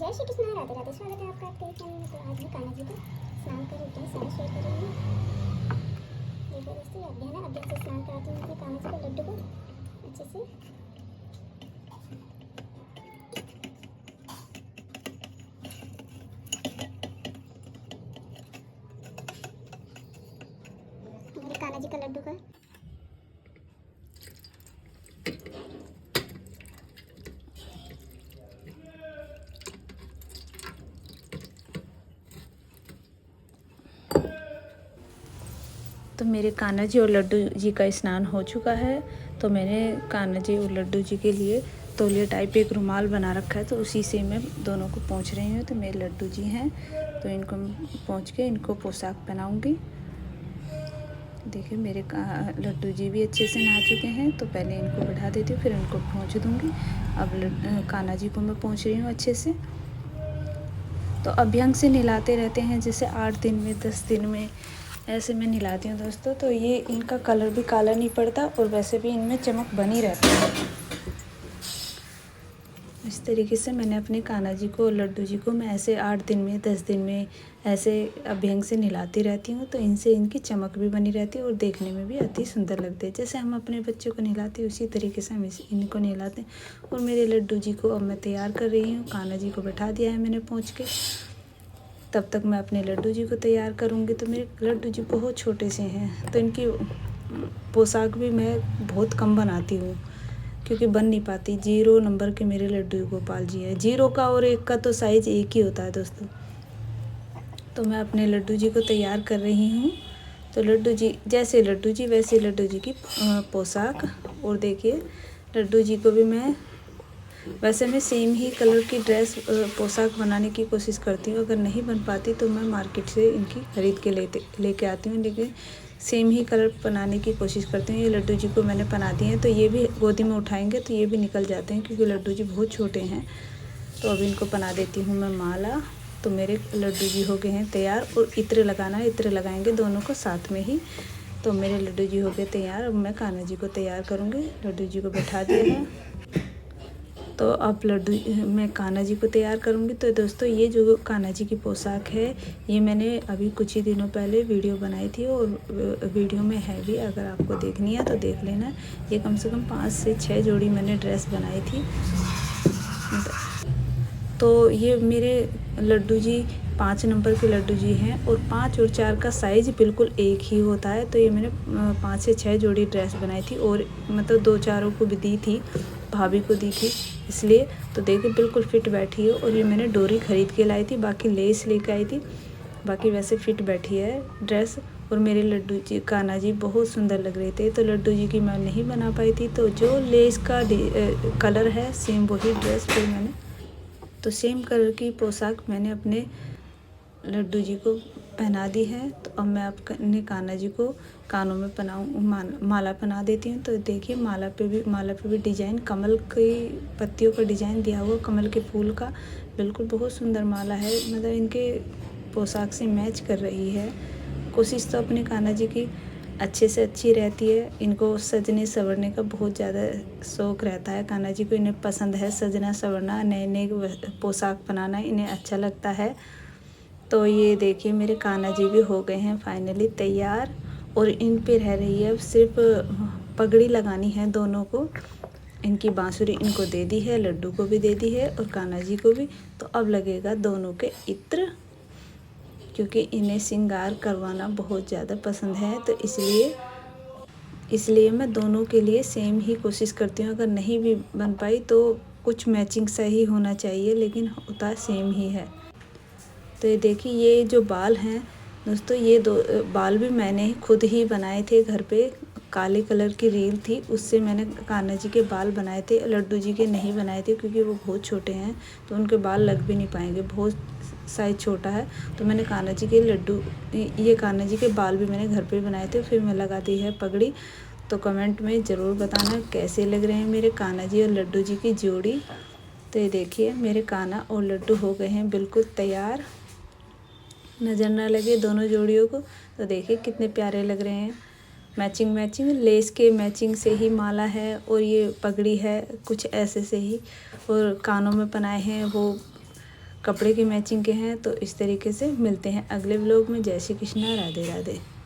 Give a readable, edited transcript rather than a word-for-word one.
जय श्री कृष्ण, राधे राधे। स्वागत है आपका आपके चैनल में। तो आज भी कान्हा जी को स्नान कर होते हैं सारा शेयर करेंगे। देखो दोस्तों, अब है ना, अब से स्नान कराती हूँ अपने कान्हा जी को, लड्डू को अच्छे से। मेरे कान्हा जी का लड्डू का तो मेरे कान्हा जी और लड्डू जी का स्नान हो चुका है। तो मैंने कान्हा जी और लड्डू जी के लिए तौलिया टाइप एक रुमाल बना रखा है, तो उसी से मैं दोनों को पोंछ रही हूँ। तो मेरे लड्डू जी हैं, तो इनको पोंछ के इनको पोशाक पहनाऊँगी। देखिए मेरे लड्डू जी भी अच्छे से नहा चुके हैं, तो पहले इनको बिठा देती हूँ, फिर इनको पोंछ दूँगी। अब कान्हा जी को मैं पोंछ रही हूँ अच्छे से। तो अभ्यंग से नहलाते रहते हैं, जैसे 8 दिन में 10 दिन में ऐसे मैं नहलाती हूँ दोस्तों। तो ये इनका कलर भी काला नहीं पड़ता और वैसे भी इनमें चमक बनी रहती है। इस तरीके से मैंने अपने कान्हा जी को और लड्डू जी को मैं ऐसे 8 दिन में 10 दिन में ऐसे अभ्यंग से नहलाती रहती हूँ। तो इनसे इनकी चमक भी बनी रहती है और देखने में भी अति सुंदर लगते हैं। जैसे हम अपने बच्चों को नहलाते हैं उसी तरीके से हम इनको नहलाते हैं। और मेरे लड्डू जी को अब मैं तैयार कर रही हूँ। कान्हा जी को बैठा दिया है मैंने पोंछ के, तब तक मैं अपने लड्डू जी को तैयार करूँगी। तो मेरे लड्डू जी बहुत छोटे से हैं, तो इनकी पोशाक भी मैं बहुत कम बनाती हूँ क्योंकि बन नहीं पाती। 0 नंबर के मेरे लड्डू गोपाल जी हैं। 0 का और 1 का तो साइज़ एक ही होता है दोस्तों। तो मैं अपने लड्डू जी को तैयार कर रही हूँ। तो लड्डू जी जैसे लड्डू जी वैसे लड्डू जी की पोशाक। और देखिए लड्डू जी को भी मैं वैसे मैं सेम ही कलर की ड्रेस पोशाक बनाने की कोशिश करती हूँ। अगर नहीं बन पाती तो मैं मार्केट से इनकी ख़रीद के लेके आती हूँ, लेकिन सेम ही कलर बनाने की कोशिश करती हूँ। ये लड्डू जी को मैंने बना दिए हैं, तो ये भी गोदी में उठाएंगे तो ये भी निकल जाते हैं क्योंकि लड्डू जी बहुत छोटे हैं। तो अब इनको बना देती हूँ मैं माला। तो मेरे लड्डू जी हो गए हैं तैयार। और इत्र लगाना, इत्र लगाएंगे दोनों को साथ में ही। तो मेरे लड्डू जी हो गए तैयार। अब मैं कान्हा जी को तैयार करूँगी। लड्डू जी को बैठा दिया है, तो अब मैं कान्हा जी को तैयार करूँगी। तो दोस्तों ये जो कान्हा जी की पोशाक है, ये मैंने अभी कुछ ही दिनों पहले वीडियो बनाई थी और वीडियो में है भी, अगर आपको देखनी है तो देख लेना। ये कम से कम 5 से 6 जोड़ी मैंने ड्रेस बनाई थी। तो ये मेरे लड्डू जी 5 नंबर के लड्डू जी हैं और 5 और 4 का साइज़ बिल्कुल एक ही होता है। तो ये मैंने 5 से 6 जोड़ी ड्रेस बनाई थी और मतलब 2-4 को भी दी थी, भाभी को दी थी इसलिए। तो देखिए बिल्कुल फिट बैठी है। और ये मैंने डोरी ख़रीद के लाई थी, बाकी लेस लेके आई थी, बाकी वैसे फिट बैठी है ड्रेस। और मेरे लड्डू जी कान्हा जी बहुत सुंदर लग रहे थे। तो लड्डू जी की मैं नहीं बना पाई थी, तो जो लेस का कलर है सेम वही ड्रेस फिर मैंने, तो सेम कलर की पोशाक मैंने अपने लड्डू जी को पहना दी है। तो अब मैं अपने कान्हा जी को कानों में माला पहना देती हूँ। तो देखिए माला पे भी डिजाइन, कमल की पत्तियों का डिजाइन दिया हुआ, कमल के फूल का। बिल्कुल बहुत सुंदर माला है, मतलब इनके पोशाक से मैच कर रही है। कोशिश तो अपने कान्हा जी की अच्छे से अच्छी रहती है। इनको सजने संवरने का बहुत ज़्यादा शौक़ रहता है कान्हा जी को। इन्हें पसंद है सजना संवरना, नए नए पोशाक बनाना इन्हें अच्छा लगता है। तो ये देखिए मेरे कान्हा जी भी हो गए हैं फाइनली तैयार। और इन पे रह रही है अब सिर्फ पगड़ी लगानी है दोनों को। इनकी बांसुरी इनको दे दी है, लड्डू को भी दे दी है और कान्हा जी को भी। तो अब लगेगा दोनों के इत्र, क्योंकि इन्हें श्रृंगार करवाना बहुत ज़्यादा पसंद है। तो इसलिए मैं दोनों के लिए सेम ही कोशिश करती हूँ। अगर नहीं भी बन पाई तो कुछ मैचिंग सा ही होना चाहिए, लेकिन होता सेम ही है। तो ये देखिए ये जो बाल हैं दोस्तों, ये बाल भी मैंने खुद ही बनाए थे घर पे। काले कलर की रील थी, उससे मैंने कान्हा जी के बाल बनाए थे। लड्डू जी के नहीं बनाए थे क्योंकि वो बहुत छोटे हैं, तो उनके बाल लग भी नहीं पाएंगे, बहुत साइज़ छोटा है। तो मैंने कान्हा जी के ये कान्हा जी के बाल भी मैंने घर पे बनाए थे। फिर मैं लगा दी है पगड़ी। तो कमेंट में ज़रूर बताना कैसे लग रहे हैं मेरे कान्हा जी और लड्डू जी की जोड़ी। तो ये देखिए मेरे कान्हा और लड्डू हो गए हैं बिल्कुल तैयार, नज़र ना लगे दोनों जोड़ियों को। तो देखिए कितने प्यारे लग रहे हैं। मैचिंग लेस के मैचिंग से ही माला है और ये पगड़ी है कुछ ऐसे से ही। और कानों में बनाए हैं वो कपड़े की मैचिंग के हैं। तो इस तरीके से मिलते हैं अगले व्लॉग में। जय श्री कृष्णा, राधे राधे।